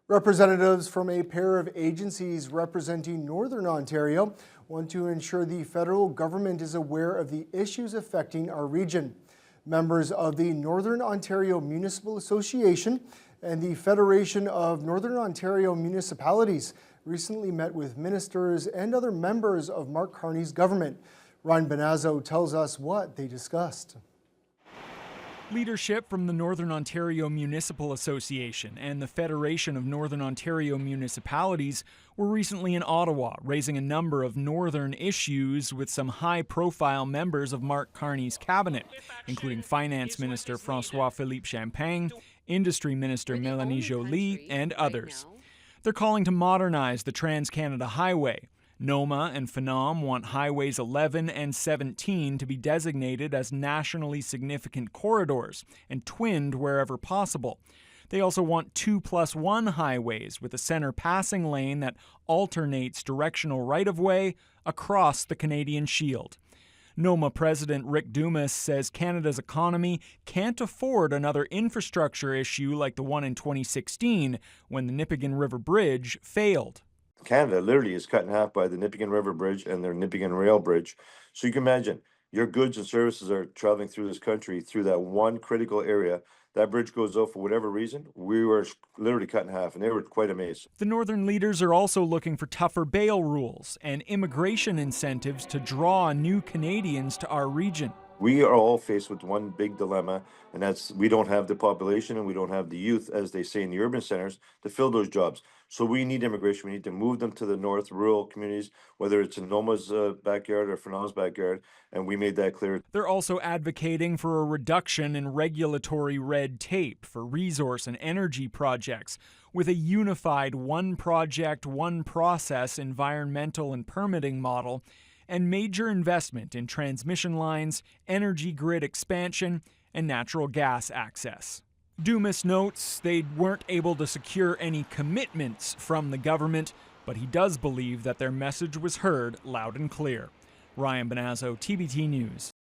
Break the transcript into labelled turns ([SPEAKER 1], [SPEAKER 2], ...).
[SPEAKER 1] Representatives from a pair of agencies representing Northern Ontario want to ensure the federal government is aware of the issues affecting our region. Members of the Northern Ontario Municipal Association and the Federation of Northern Ontario Municipalities recently met with ministers and other members of Mark Carney's government. Ryan Benazzo tells us what they discussed.
[SPEAKER 2] Leadership from the Northern Ontario Municipal Association and the Federation of Northern Ontario Municipalities were recently in Ottawa, raising a number of northern issues with some high-profile members of Mark Carney's cabinet, including Finance Minister François-Philippe Champagne, Industry Minister Mélanie Joly, and others. They're calling to modernize the Trans-Canada Highway. NOMA and FNOM want Highways 11 and 17 to be designated as nationally significant corridors and twinned wherever possible. They also want 2+1 highways with a center passing lane that alternates directional right-of-way across the Canadian Shield. NOMA President Rick Dumas says Canada's economy can't afford another infrastructure issue like the one in 2016 when the Nipigon River Bridge failed.
[SPEAKER 3] Canada literally is cut in half by the Nipigon River Bridge and their Nipigon Rail Bridge. So you can imagine your goods and services are traveling through this country through that one critical area. That bridge goes out for whatever reason. We were literally cut in half, and they were quite amazed.
[SPEAKER 2] The northern leaders are also looking for tougher bail rules and immigration incentives to draw new Canadians to our region.
[SPEAKER 3] We are all faced with one big dilemma, and that's we don't have the population and we don't have the youth, as they say in the urban centers, to fill those jobs. So we need immigration. We need to move them to the north, rural communities, whether it's in NOMA's backyard or FNOM's backyard, and we made that clear.
[SPEAKER 2] They're also advocating for a reduction in regulatory red tape for resource and energy projects, with a unified one project, one process environmental and permitting model, and major investment in transmission lines, energy grid expansion, and natural gas access. Dumas notes they weren't able to secure any commitments from the government, but he does believe that their message was heard loud and clear. Ryan Benazzo, TBT News.